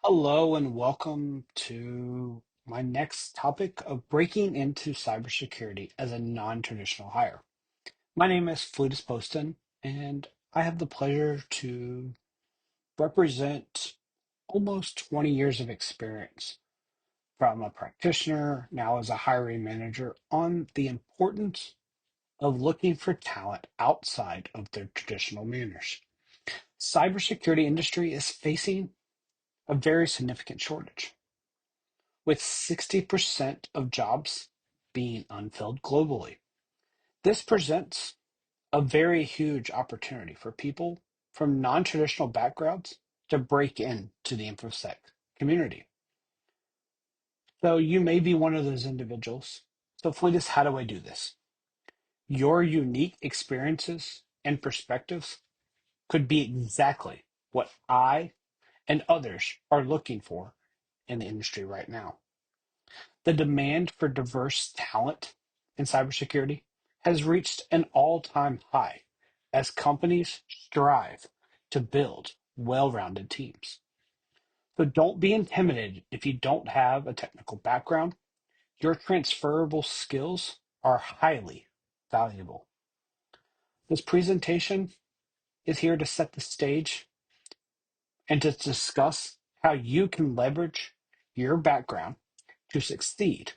Hello and welcome to my next topic of breaking into cybersecurity as a non-traditional hire. My name is Flutus Poston, and I have the pleasure to represent almost 20 years of experience from a practitioner, now as a hiring manager, on the importance of looking for talent outside of their traditional manners. Cybersecurity industry is facing a very significant shortage, with 60% of jobs being unfilled globally. This presents a very huge opportunity for people from non-traditional backgrounds to break into the InfoSec community. So you may be one of those individuals. So Fleetus, how do I do this? Your unique experiences and perspectives could be exactly what I and others are looking for in the industry right now. The demand for diverse talent in cybersecurity has reached an all-time high as companies strive to build well-rounded teams. So don't be intimidated if you don't have a technical background. Your transferable skills are highly valuable. This presentation is here to set the stage and to discuss how you can leverage your background to succeed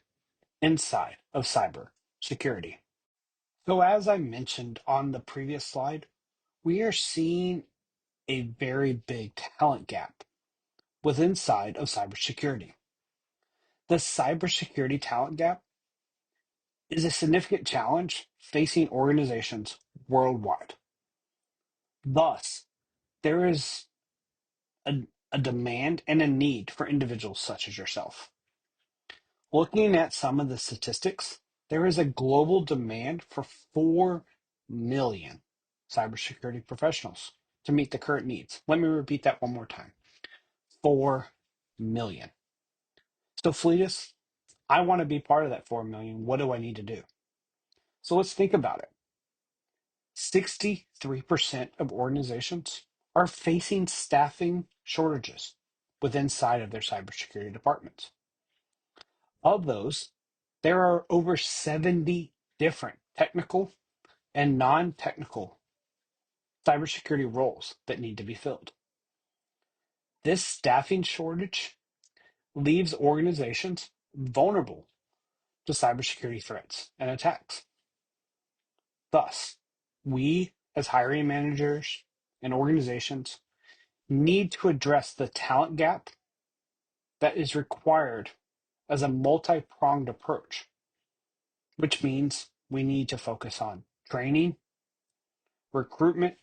inside of cyber security. So as I mentioned on the previous slide, we are seeing a very big talent gap within inside of cybersecurity. The cybersecurity talent gap is a significant challenge facing organizations worldwide. Thus, there is a demand and a need for individuals such as yourself. Looking at some of the statistics, there is a global demand for 4 million cybersecurity professionals to meet the current needs. Let me repeat that one more time. 4 million. So Fleetus, I want to be part of that 4 million. What do I need to do? So let's think about it. 63% of organizations are facing staffing shortages within inside of their cybersecurity departments. Of those, there are over 70 different technical and non-technical cybersecurity roles that need to be filled. This staffing shortage leaves organizations vulnerable to cybersecurity threats and attacks. Thus, we as hiring managers and organizations need to address the talent gap that is required as a multi-pronged approach, which means we need to focus on training, recruitment,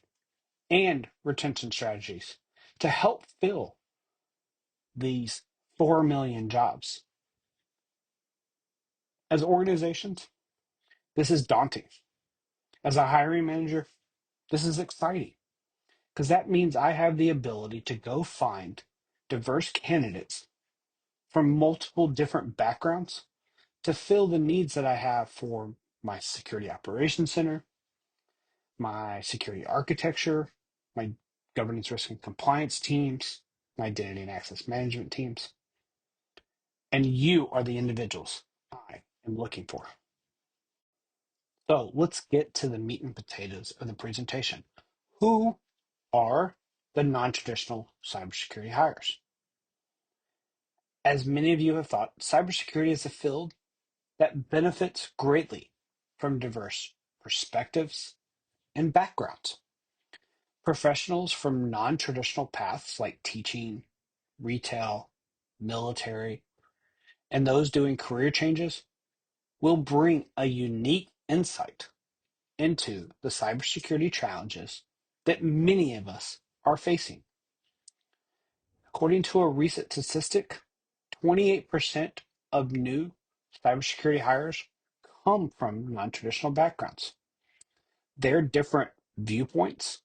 and retention strategies to help fill these 4 million jobs. As organizations, this is daunting. As a hiring manager, this is exciting because that means I have the ability to go find diverse candidates from multiple different backgrounds to fill the needs that I have for my security operations center, my security architecture, my governance risk and compliance teams, my identity and access management teams. And you are the individuals I am looking for. So let's get to the meat and potatoes of the presentation. Who are the non-traditional cybersecurity hires? As many of you have thought, cybersecurity is a field that benefits greatly from diverse perspectives and backgrounds. Professionals from non-traditional paths like teaching, retail, military, and those doing career changes will bring a unique insight into the cybersecurity challenges that many of us are facing. According to a recent statistic, 28% of new cybersecurity hires come from non-traditional backgrounds. Their different viewpoints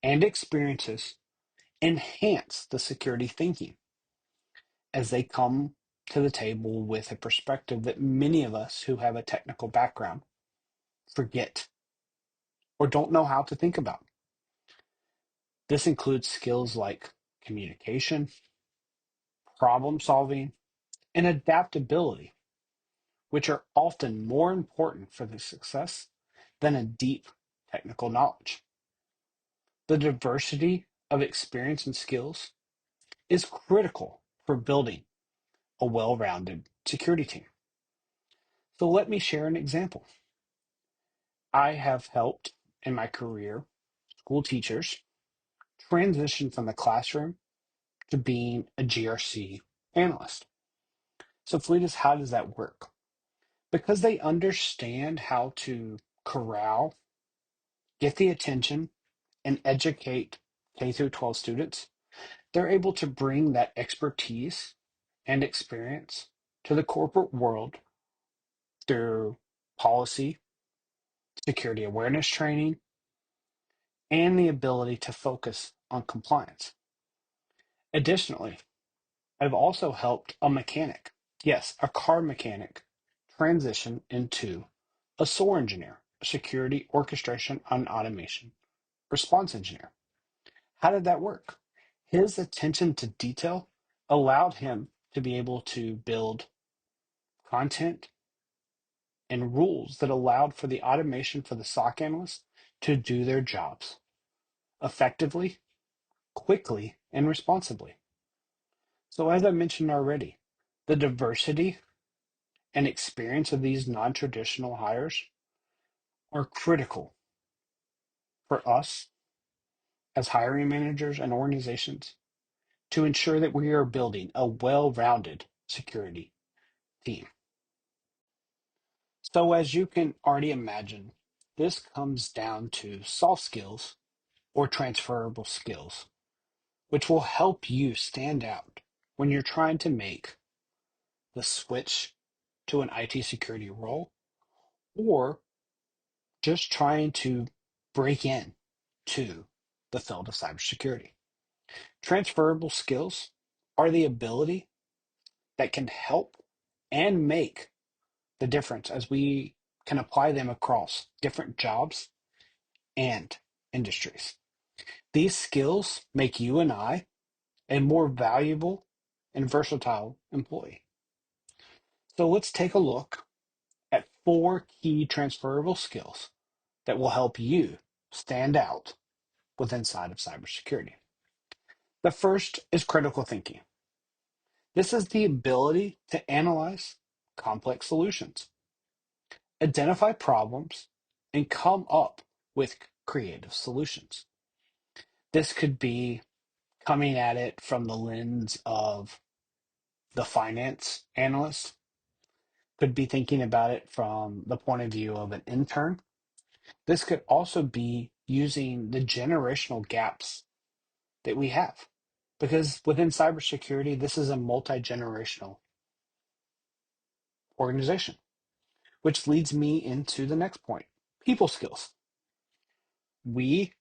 and experiences enhance the security thinking as they come to the table with a perspective that many of us who have a technical background forget or don't know how to think about. This includes skills like communication, problem solving, and adaptability, which are often more important for the success than a deep technical knowledge. The diversity of experience and skills is critical for building a well-rounded security team. So let me share an example. I have helped in my career school teachers transition from the classroom to being a GRC analyst. So Fleetus, how does that work? Because they understand how to corral, get the attention, and educate K through 12 students, they're able to bring that expertise and experience to the corporate world through policy, security awareness training, and the ability to focus on compliance. Additionally, I've also helped a mechanic, yes, a car mechanic, transition into a SOAR engineer, a security orchestration and automation response engineer. How did that work? His attention to detail allowed him to be able to build content and rules that allowed for the automation for the SOC analysts to do their jobs effectively, quickly, and responsibly. So, as I mentioned already, the diversity and experience of these non-traditional hires are critical for us as hiring managers and organizations to ensure that we are building a well-rounded security team. So as you can already imagine, this comes down to soft skills or transferable skills, which will help you stand out when you're trying to make the switch to an IT security role or just trying to break in to the field of cybersecurity. Transferable skills are the ability that can help and make the difference as we can apply them across different jobs and industries. These skills make you and I a more valuable and versatile employee. So let's take a look at 4 key transferable skills that will help you stand out with inside of cybersecurity. The first is critical thinking. This is the ability to analyze complex solutions, identify problems, and come up with creative solutions. This could be coming at it from the lens of the finance analyst, could be thinking about it from the point of view of an intern. This could also be using the generational gaps that we have. Because within cybersecurity, this is a multi-generational organization, which leads me into the next point, people skills. We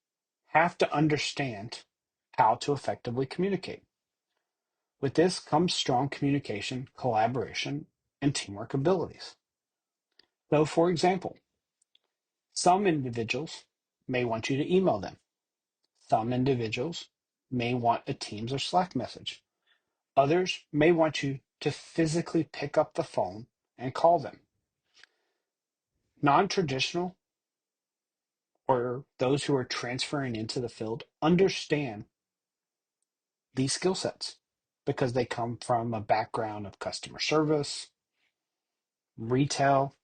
have to understand how to effectively communicate. With this comes strong communication, collaboration, and teamwork abilities. So, for example, some individuals may want you to email them. Some individuals may want a Teams or Slack message. Others may want you to physically pick up the phone and call them. Non-traditional or those who are transferring into the field understand these skill sets because they come from a background of customer service, retail.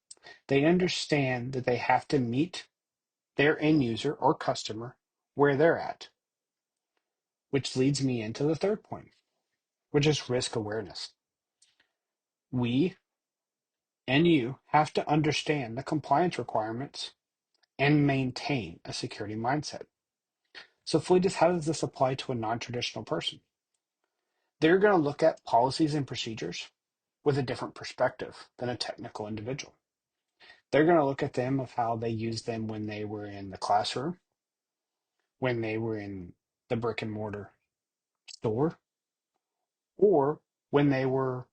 They understand that they have to meet their end user or customer where they're at, which leads me into the third point, which is risk awareness. We and you have to understand the compliance requirements and maintain a security mindset. So, Fleetus, how does this apply to a non-traditional person? They're going to look at policies and procedures with a different perspective than a technical individual. They're going to look at them of how they used them when they were in the classroom, when they were in the brick and mortar store, or when they were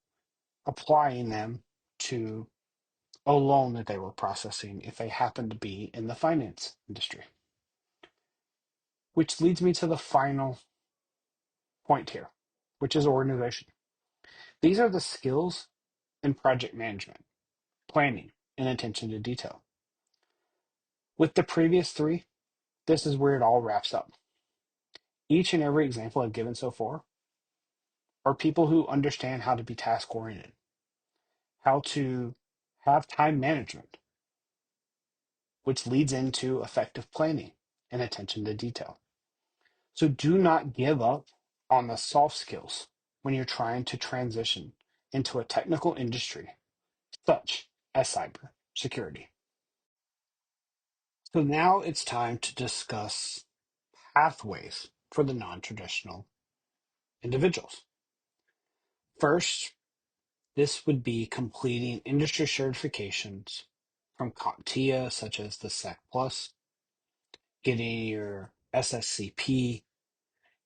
applying them to a loan that they were processing if they happened to be in the finance industry. Which leads me to the final point here, which is organization. These are the skills in project management, planning, and attention to detail. With the previous three, this is where it all wraps up. Each and every example I've given so far are people who understand how to be task oriented, how to have time management, which leads into effective planning and attention to detail. So do not give up on the soft skills when you're trying to transition into a technical industry such as cybersecurity. So now it's time to discuss pathways for the non-traditional individuals. First, this would be completing industry certifications from CompTIA, such as the SEC Plus, getting your SSCP,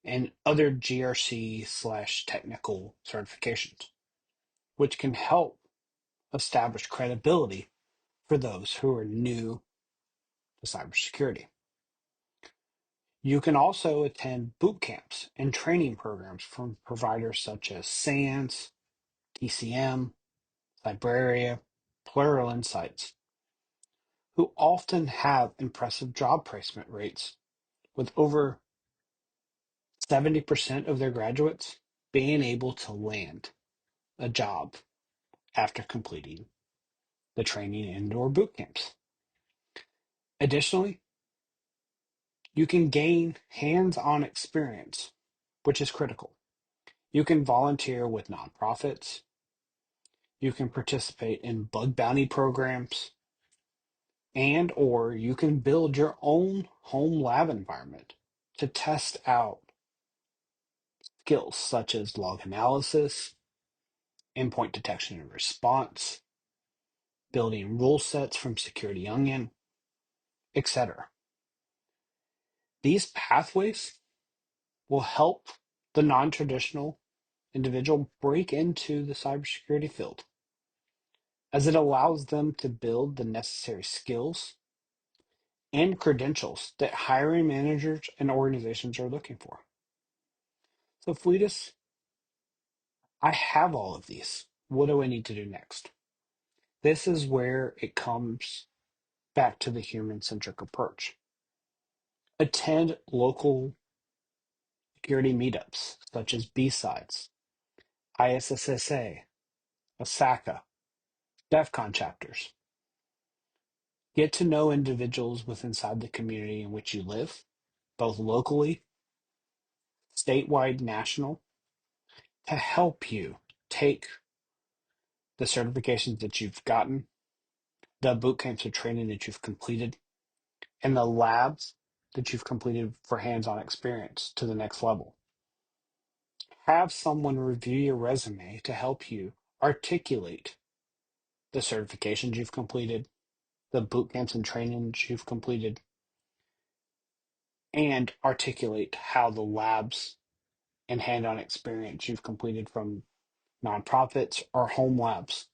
and other GRC/technical certifications, which can help establish credibility for those who are new to cybersecurity. You can also attend boot camps and training programs from providers such as SANS, TCM, Libraria, Plural Insights, who often have impressive job placement rates, with over 70% of their graduates being able to land a job after completing the training and/or boot camps. Additionally, you can gain hands-on experience, which is critical. You can volunteer with nonprofits. You can participate in bug bounty programs, and or you can build your own home lab environment to test out skills such as log analysis, endpoint detection and response, building rule sets from Security Onion, etc. These pathways will help the non-traditional individual break into the cybersecurity field, as it allows them to build the necessary skills and credentials that hiring managers and organizations are looking for. So, Fleetus, I have all of these. What do I need to do next? This is where it comes back to the human-centric approach. Attend local security meetups such as B-Sides, ISSSA, OSACA, DEF CON chapters. Get to know individuals within inside the community in which you live, both locally, statewide, national, to help you take the certifications that you've gotten, the boot camps or training that you've completed, and the labs that you've completed for hands-on experience to the next level. Have someone review your resume to help you articulate the certifications you've completed, the boot camps and trainings you've completed, and articulate how the labs and hand-on experience you've completed from nonprofits or home labs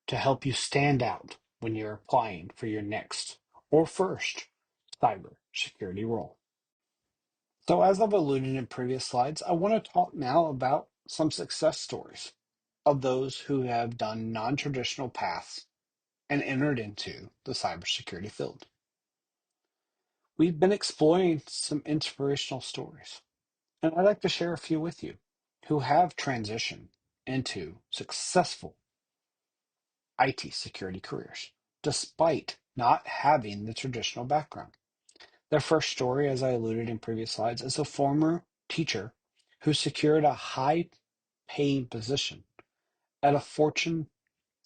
to help you stand out when you're applying for your next or first cybersecurity role. So, as I've alluded in previous slides, I want to talk now about some success stories of those who have done non-traditional paths and entered into the cybersecurity field. We've been exploring some inspirational stories, and I'd like to share a few with you who have transitioned into successful IT security careers, despite not having the traditional background. Their first story, as I alluded in previous slides, is a former teacher who secured a high paying position at a Fortune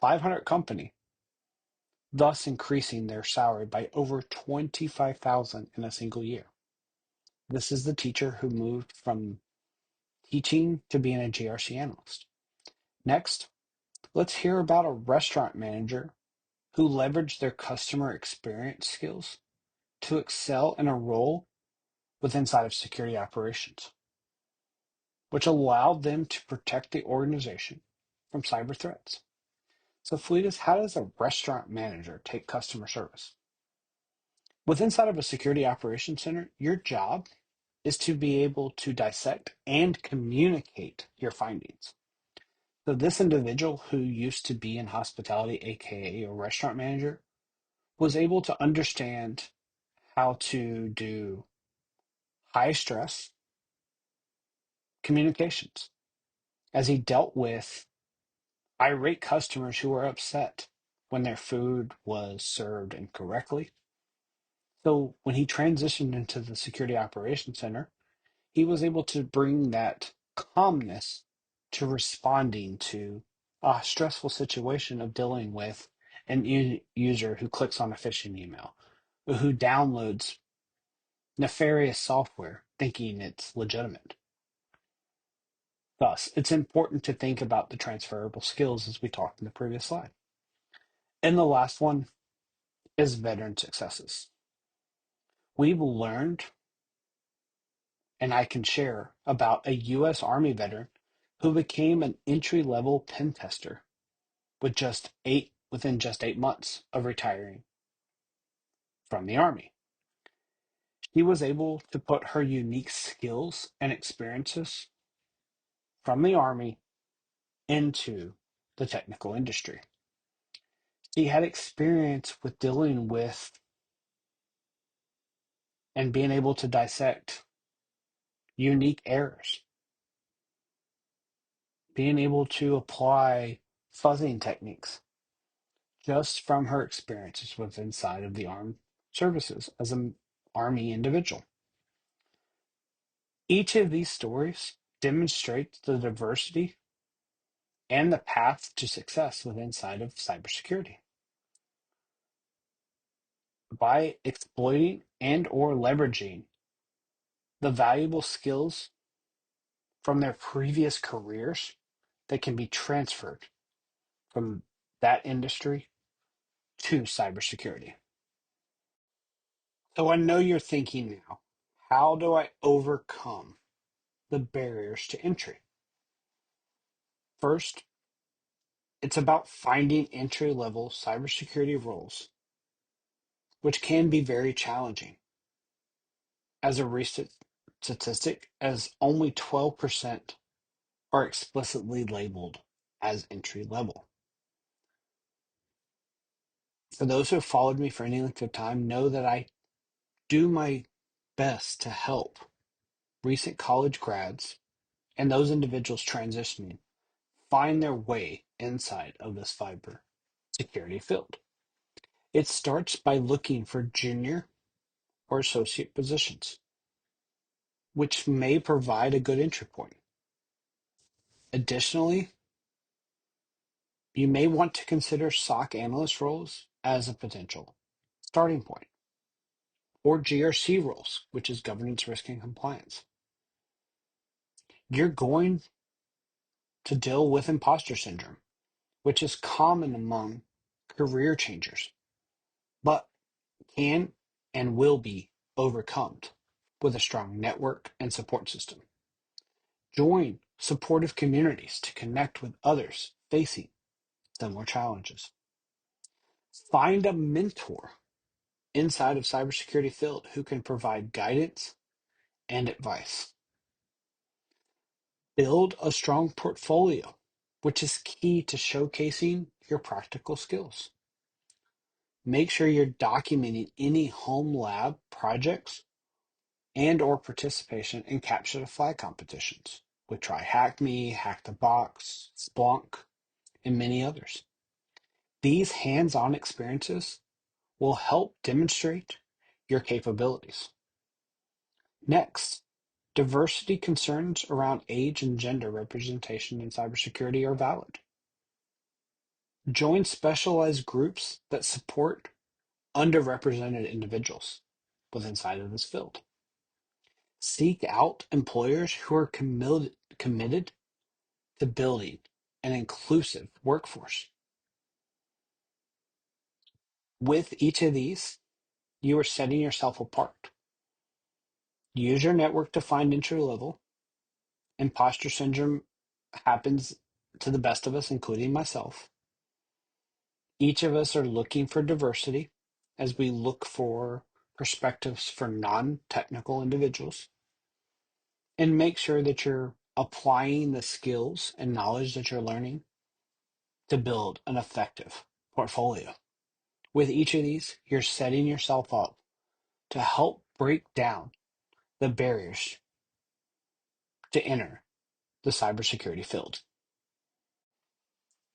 500 company, thus increasing their salary by over 25,000 in a single year. This is the teacher who moved from teaching to being a GRC analyst. Next, let's hear about a restaurant manager who leveraged their customer experience skills to excel in a role with inside of security operations, which allowed them to protect the organization from cyber threats. So, Fleetus, how does a restaurant manager take customer service? With inside of a security operations center, your job is to be able to dissect and communicate your findings. So this individual who used to be in hospitality, aka a restaurant manager, was able to understand how to do high stress communications as he dealt with irate customers who were upset when their food was served incorrectly. So when he transitioned into the security operations center, he was able to bring that calmness to responding to a stressful situation of dealing with an user who clicks on a phishing email, or who downloads nefarious software thinking it's legitimate. Thus, it's important to think about the transferable skills as we talked in the previous slide. And the last one is veteran successes. We've learned, and I can share, about a U.S. Army veteran who became an entry-level pen tester within just 8 months of retiring from the Army. She was able to put her unique skills and experiences from the Army into the technical industry. She had experience with dealing with and being able to dissect unique errors, being able to apply fuzzing techniques just from her experiences with inside of the armed services as an Army individual. Each of these stories demonstrates the diversity and the path to success within inside of cybersecurity. By exploiting and or leveraging the valuable skills from their previous careers that can be transferred from that industry to cybersecurity. So I know you're thinking now, how do I overcome the barriers to entry? First, it's about finding entry-level cybersecurity roles, which can be very challenging. As a recent statistic, as only 12% are explicitly labeled as entry level. For those who have followed me for any length of time know that I do my best to help recent college grads and those individuals transitioning find their way inside of this cyber security field. It starts by looking for junior or associate positions, which may provide a good entry point. Additionally, you may want to consider SOC analyst roles as a potential starting point, or GRC roles, which is governance, risk, and compliance. You're going to deal with imposter syndrome, which is common among career changers, but can and will be overcome with a strong network and support system. Join supportive communities to connect with others facing similar challenges. Find a mentor inside of cybersecurity field who can provide guidance and advice. Build a strong portfolio, which is key to showcasing your practical skills. Make sure you're documenting any home lab projects and or participation in capture the flag competitions with Try Hack Me, Hack the Box, Splunk, and many others. These hands-on experiences will help demonstrate your capabilities. Next, diversity concerns around age and gender representation in cybersecurity are valid. Join specialized groups that support underrepresented individuals within inside of this field. Seek out employers who are committed to building an inclusive workforce. With each of these, you are setting yourself apart. Use your network to find entry level. Imposter syndrome happens to the best of us, including myself. Each of us are looking for diversity as we look for perspectives for non-technical individuals, and make sure that you're applying the skills and knowledge that you're learning to build an effective portfolio. With each of these, you're setting yourself up to help break down the barriers to enter the cybersecurity field.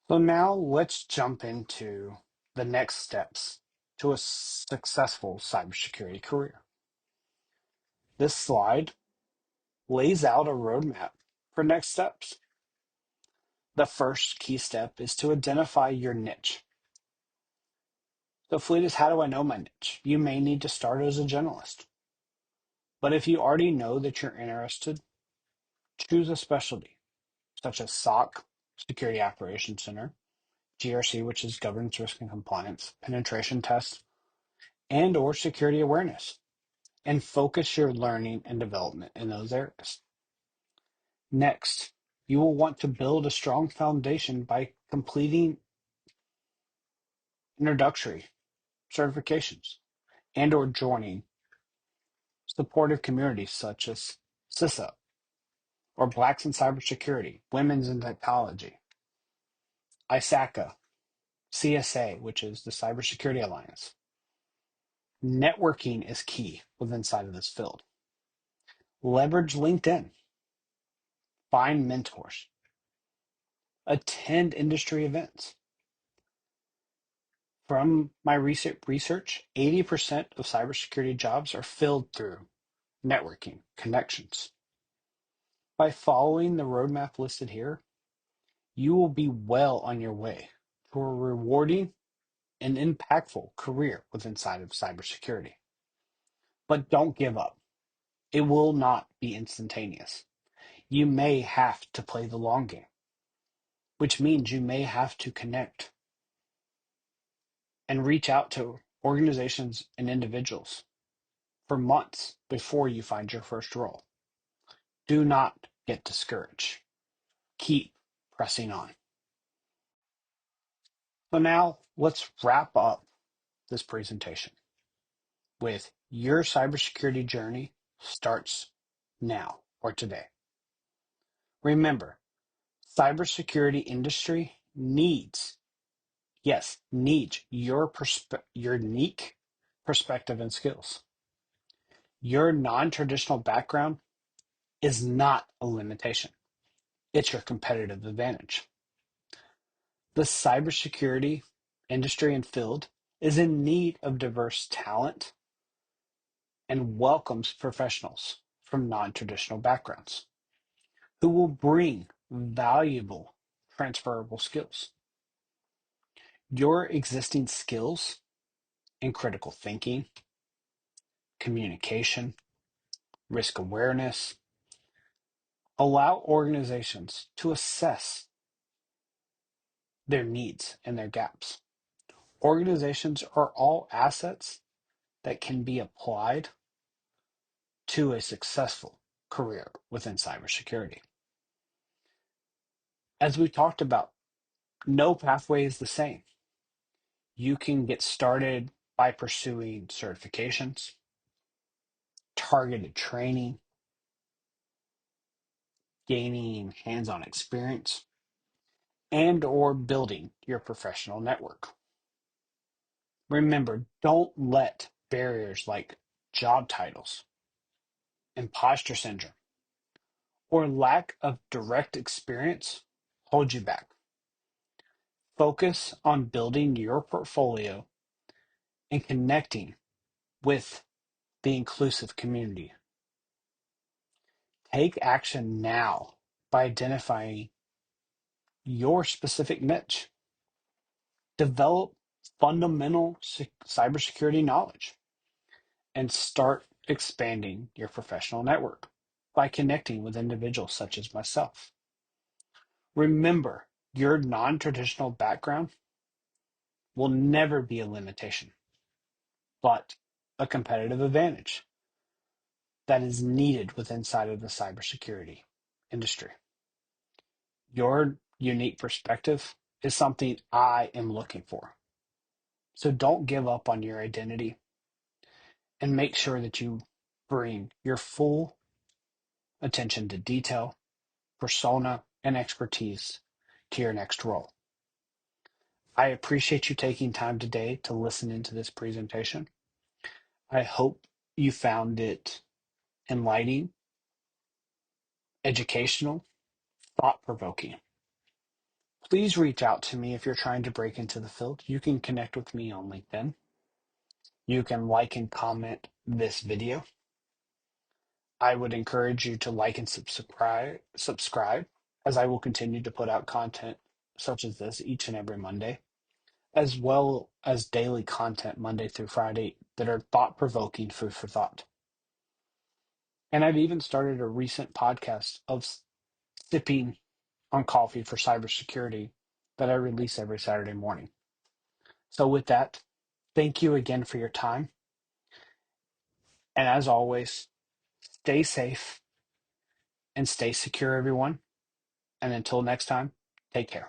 So now let's jump into the next steps to a successful cybersecurity career. This slide lays out a roadmap for next steps. The first key step is to identify your niche. So Fleet, how do I know my niche? You may need to start as a generalist. But if you already know that you're interested, choose a specialty, such as SOC, Security Operations Center, GRC, which is Governance, Risk, and Compliance, penetration tests, and or security awareness, and focus your learning and development in those areas. Next, you will want to build a strong foundation by completing introductory certifications and or joining supportive communities such as CISA or Blacks in Cybersecurity, Women's in Technology, ISACA, CSA, which is the Cybersecurity Alliance. Networking is key within inside of this field. Leverage LinkedIn. Find mentors. Attend industry events. From my recent research, 80% of cybersecurity jobs are filled through networking connections. By following the roadmap listed here, you will be well on your way to a rewarding and impactful career within inside of cybersecurity. But don't give up. It will not be instantaneous. You may have to play the long game, which means you may have to connect and reach out to organizations and individuals for months before you find your first role. Do not get discouraged. Keep pressing on. So now let's wrap up this presentation with your cybersecurity journey starts now or today. Remember, cybersecurity industry needs your unique perspective and skills. Your non-traditional background is not a limitation. It's your competitive advantage. The cybersecurity industry and field is in need of diverse talent and welcomes professionals from non-traditional backgrounds who will bring valuable transferable skills. Your existing skills in critical thinking, communication, risk awareness allow organizations to assess their needs and their gaps. Organizations are all assets that can be applied to a successful career within cybersecurity. As we talked about, no pathway is the same. You can get started by pursuing certifications, targeted training, gaining hands-on experience, and or building your professional network. Remember, don't let barriers like job titles, imposter syndrome, or lack of direct experience hold you back. Focus on building your portfolio and connecting with the inclusive community. Take action now by identifying your specific niche. Develop fundamental cybersecurity knowledge and start expanding your professional network by connecting with individuals such as myself. Remember, your non-traditional background will never be a limitation, but a competitive advantage that is needed within inside of the cybersecurity industry. Your unique perspective is something I am looking for. So don't give up on your identity and make sure that you bring your full attention to detail persona, and expertise to your next role. I appreciate you taking time today to listen into this presentation. I hope you found it enlightening, educational, thought-provoking. Please reach out to me if you're trying to break into the field. You can connect with me on LinkedIn. You can like and comment this video. I would encourage you to like and subscribe, as I will continue to put out content such as this each and every Monday, as well as daily content Monday through Friday that are thought-provoking, food for thought. And I've even started a recent podcast of sipping on coffee for cybersecurity that I release every Saturday morning. So with that, thank you again for your time. And as always, stay safe and stay secure, everyone. And until next time, take care.